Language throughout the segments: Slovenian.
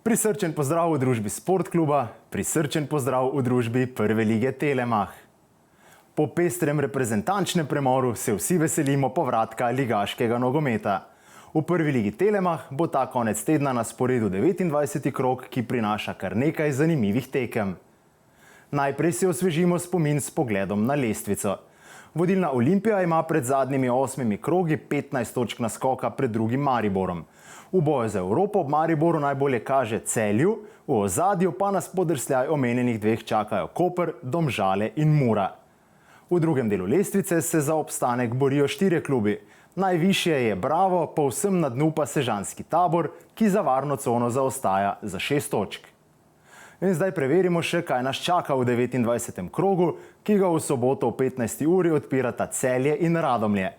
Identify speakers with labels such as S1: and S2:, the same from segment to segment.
S1: Prisrčen pozdrav v družbi Sportkluba, prisrčen pozdrav v družbi Prve lige Telemach. Po pestrem reprezentančnem premoru se vsi veselimo povratka ligaškega nogometa. V Prvi ligi Telemach bo ta konec tedna na sporedu 29. krog, ki prinaša kar nekaj zanimivih tekem. Najprej si osvežimo spomin s pogledom na lestvico. Vodilna Olimpija ima pred zadnjimi 8 krogi 15 točk naskoka pred drugim Mariborom. V boju za Evropo ob Mariboru najbolje kaže Celju, v ozadju pa nas podrsljaj omenjenih dveh čakajo Koper, Domžale in Mura. V drugem delu lestvice se za obstanek borijo 4 klubi. Najvišje je Bravo, povsem na dnu pa Sežanski Tabor, ki za varno cono zaostaja za 6 točk. In zdaj preverimo še, kaj nas čaka v 29. krogu, ki ga v soboto v 15. uri odpirata Celje in Radomlje.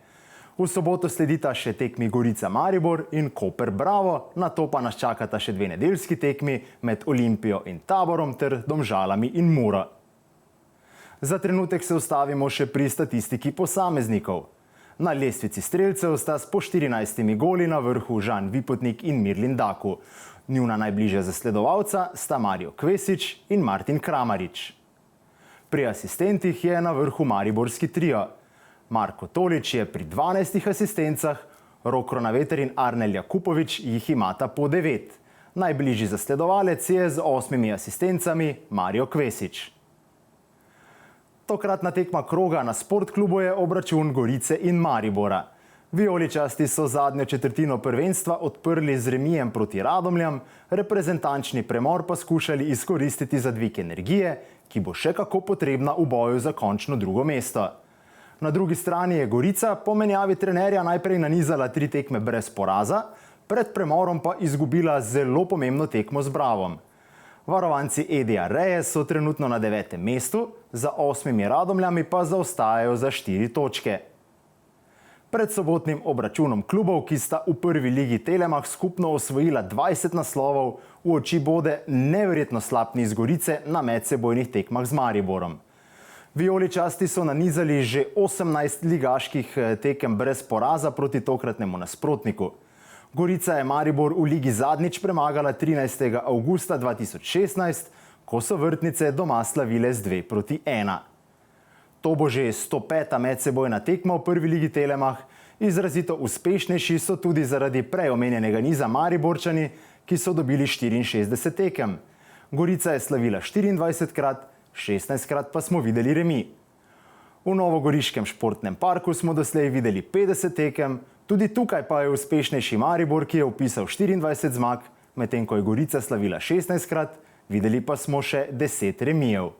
S1: V soboto sledita še tekmi Gorica Maribor in Koper Bravo, nato pa nas čakata še 2 nedeljski tekmi med Olimpijo in Taborom ter Domžalami in Muro. Za trenutek se ustavimo še pri statistiki posameznikov. Na lestvici strelcev sta s po 14 goli na vrhu Žan Vipotnik in Mirlin Daku. Njuna najbližja zasledovalca sta Mario Kvesič in Martin Kramarič. Pri asistentih je na vrhu mariborski trio. Marko Tolič je pri 12 asistencah, Rok Kronaveter in Arnel Jakupovič jih imata po 9. Najbližji zasledovalec je z 8 asistencami Mario Kvesič. Tokratna tekma kroga na Sportklubu je obračun Gorice in Maribora. Vijoličasti so zadnjo četrtino prvenstva odprli z remijem proti Radomljam, reprezentančni premor pa skušali izkoristiti za dvig energije, ki bo še kako potrebna v boju za končno drugo mesto. Na drugi strani je Gorica po menjavi trenerja najprej nanizala 3 tekme brez poraza, pred premorom pa izgubila zelo pomembno tekmo z Bravom. Varovanci Edija Reje so trenutno na 9. mestu, za 8 Radomljami pa zaostajajo za 4 točke. Pred sobotnim obračunom klubov, ki sta v Prvi ligi Telemach skupno osvojila 20 naslovov, v oči bode neverjetno slab niz Gorice na medsebojnih tekmah z Mariborom. Vijoličasti so nanizali že 18 ligaških tekem brez poraza proti tokratnemu nasprotniku. Gorica je Maribor v ligi zadnjič premagala 13. avgusta 2016, ko so vrtnice doma slavile z 2-1. To bo že 105. medsebojna tekma v Prvi ligi Telemach. Izrazito uspešnejši so tudi zaradi prej omenjenega niza Mariborčani, ki so dobili 64 tekem. Gorica je slavila 24-krat, 16-krat pa smo videli remi. V Novogoriškem športnem parku smo doslej videli 50 tekem, tudi tukaj pa je uspešnejši Maribor, ki je vpisal 24 zmag, medtem ko je Gorica slavila 16-krat, videli pa smo še 10 remijev.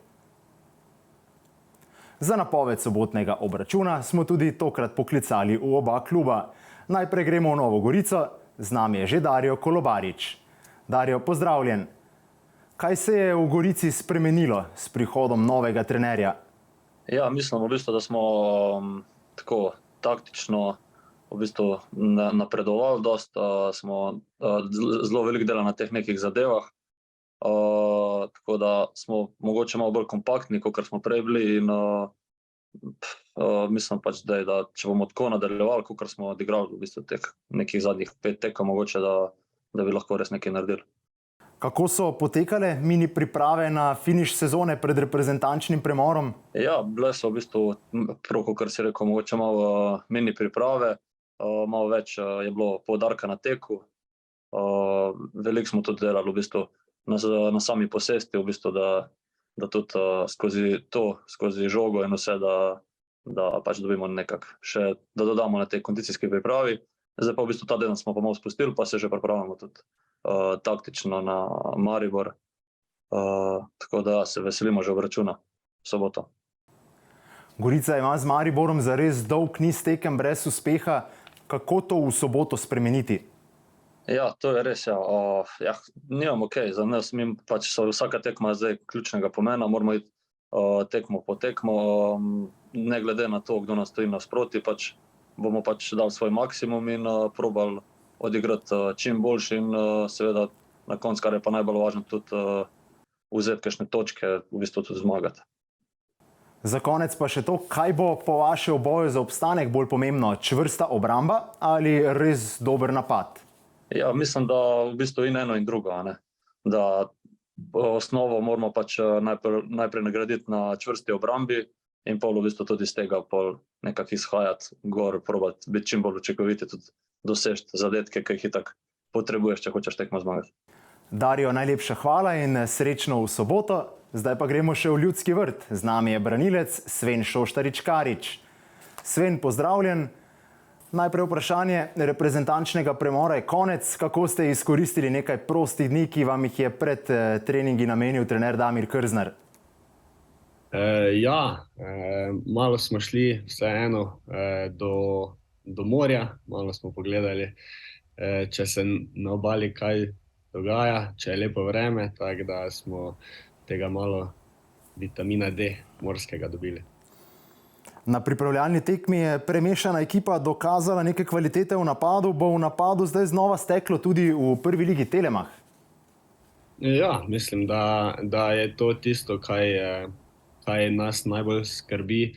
S1: Za napoved sobotnega obračuna smo tudi tokrat poklicali v oba kluba. Najprej gremo v Novo Gorico, z nami je že Dario Kolobarič. Dario, pozdravljen. Kaj se je v Gorici spremenilo s prihodom novega trenerja?
S2: Ja, mislim v bistvu, da smo tako taktično napredovali, dosta smo zelo veliko dela na teh nekih zadevah. Tako da smo mogoče malo bolj kompaktni, kot smo prej bili, in mislim pač, da če bomo tako nadaljevali, kot smo odigrali v bistvu teh nekih zadnjih 5 tekem, mogoče da bi lahko res nekaj naredili.
S1: Kako so potekale mini priprave na finiš sezone pred reprezentančnim premorom?
S2: Ja, bile so v bistvu, prav kot si rekel, mogoče malo mini priprave, malo več je bilo poudarka na teku, veliko smo tudi delali v bistvu na sami posesti, v bistvu, da tudi skozi žogo in vse, da pač dobimo nekako še, da dodamo na tej kondicijski pripravi. Zdaj pa v bistvu ta teden smo pa malo spustili, pa se že pripravljamo tudi taktično na Maribor, tako da se veselimo že obračuna v soboto.
S1: Gorica ima z Mariborom zares dolg niz tekem brez uspeha. Kako to v soboto spremeniti?
S2: Ja, to je res, ja. Nimam za nas, mi pač vsaka tekma zdaj ključnega pomena, moramo iti tekmo po tekmo, ne glede na to, kdo nas stoji nasproti, pač bomo pač dali svoj maksimum in probali odigrati čim boljši in seveda na koncu, kar je pa najbolj važno, tudi vzeti kakšne točke, v bistvu tudi zmagati.
S1: Za konec pa še to, kaj bo po vaše v boju za obstanek bolj pomembno, čvrsta obramba ali res dober napad?
S2: Ja, mislim, da v bistvu in eno in drugo, ne. da osnovo moramo pač najprej nagraditi na čvrsti obrambi in pol v bistvu tudi iz tega pol nekako izhajati gor, probati biti čim bolj učinkoviti, tudi doseči zadetke, ki jih itak potrebuješ, če hočeš tekmo zmagati.
S1: Dario, najlepša hvala in srečno v soboto. Zdaj pa gremo še v Ljudski vrt. Z nami je branilec Sven Šoštarič-Karič. Sven, pozdravljen. Najprej vprašanje reprezentančnega premora je konec. Kako ste izkoristili nekaj prostih dni, ki vam jih je pred treningi namenil trener Damir Krznar?
S3: Malo smo šli vseeno do morja, malo smo pogledali, če se na obali kaj dogaja, če je lepo vreme, tako da smo tega malo vitamina D morskega dobili.
S1: Na pripravljalni tekmi je premešana ekipa dokazala neke kvalitete v napadu. Bo v napadu zdaj znova steklo tudi v prvi ligi Telemach?
S3: Ja, mislim, da je to tisto, kaj nas najbolj skrbi,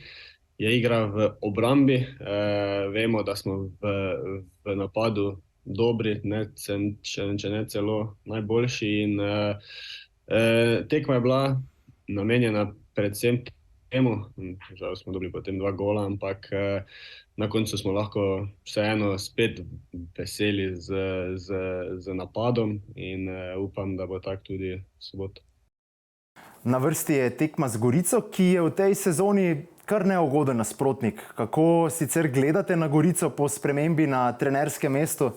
S3: je igra v obrambi. Vemo, da smo v napadu dobri, če ne celo najboljši. In tekma je bila namenjena predvsem temu, žal smo dobili potem 2 gola, ampak na koncu smo lahko vseeno spet veseli z napadom in upam, da bo tako tudi v soboto.
S1: Na vrsti je tekma z Gorico, ki je v tej sezoni kar neugoden nasprotnik. Kako sicer gledate na Gorico po spremembi na trenerskem mestu?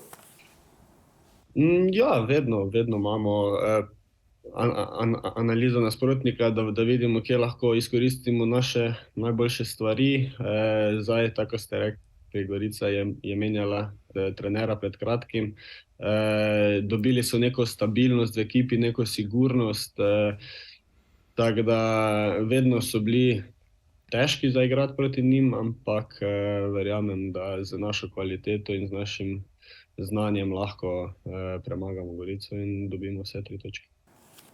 S3: Ja, vedno imamo analizo nasprotnika, da vidimo, kje lahko izkoristimo naše najboljše stvari. Zdaj, tako ste rekli, Gorica je menjala trenera pred kratkim. Dobili so neko stabilnost v ekipi, neko sigurnost, tako da vedno so bili težki za igrati proti njim, ampak verjamem, da z našo kvaliteto in z našim znanjem lahko premagamo Gorico in dobimo vse 3 točke.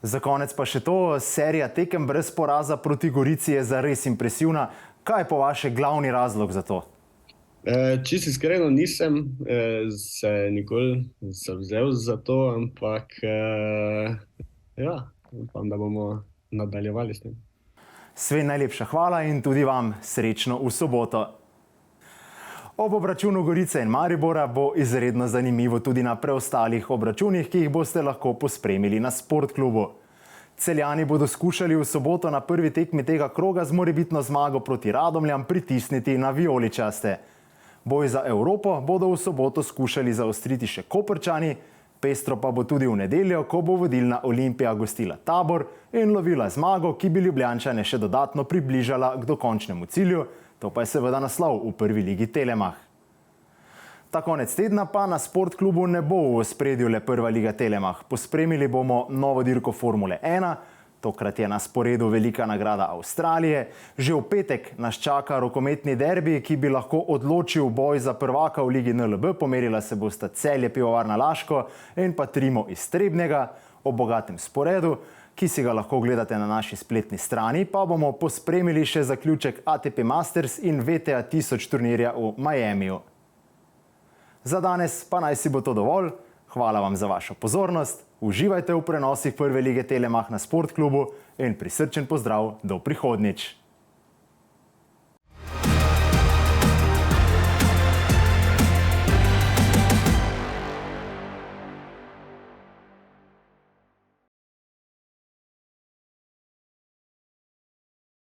S1: Za konec pa še to, serija tekem brez poraza proti Gorici je zares impresivna. Kaj je po vaše glavni razlog za to?
S3: Čisto iskreno nisem se nikoli zavzel za to, ampak upam, da bomo nadaljevali s tem.
S1: Sven, najlepša hvala in tudi vam srečno v soboto. Ob obračunu Gorice in Maribora bo izredno zanimivo tudi na preostalih obračunih, ki jih boste lahko pospremili na Sportklubu. Celjani bodo skušali v soboto na prvi tekmi tega kroga z morebitno zmago proti Radomljam pritisniti na vijoličaste. Boj za Evropo bodo v soboto skušali zaostriti še Koprčani, pestro pa bo tudi v nedeljo, ko bo vodilna Olimpija gostila Tabor in lovila zmago, ki bi Ljubljančane še dodatno približala k dokončnemu cilju. To pa je seveda naslov v prvi ligi Telemach. Ta konec tedna pa na Sportklubu ne bo v ospredju le prva liga Telemach. Pospremili bomo novo dirko Formule 1, tokrat je na sporedu velika nagrada Avstralije. Že v petek nas čaka rokometni derbi, ki bi lahko odločil boj za prvaka v ligi NLB. Pomerila se bosta Celje Pivovarna Laško in pa Trimo iz Trebnjega. O bogatem sporedu, ki si ga lahko gledate na naši spletni strani, pa bomo pospremili še zaključek ATP Masters in VTA 1000 turnirja v Miamiju. Za danes pa naj si bo to dovolj. Hvala vam za vašo pozornost. Uživajte v prenosih prve lige Telemach na Sportklubu in prisrčen pozdrav do prihodnjič.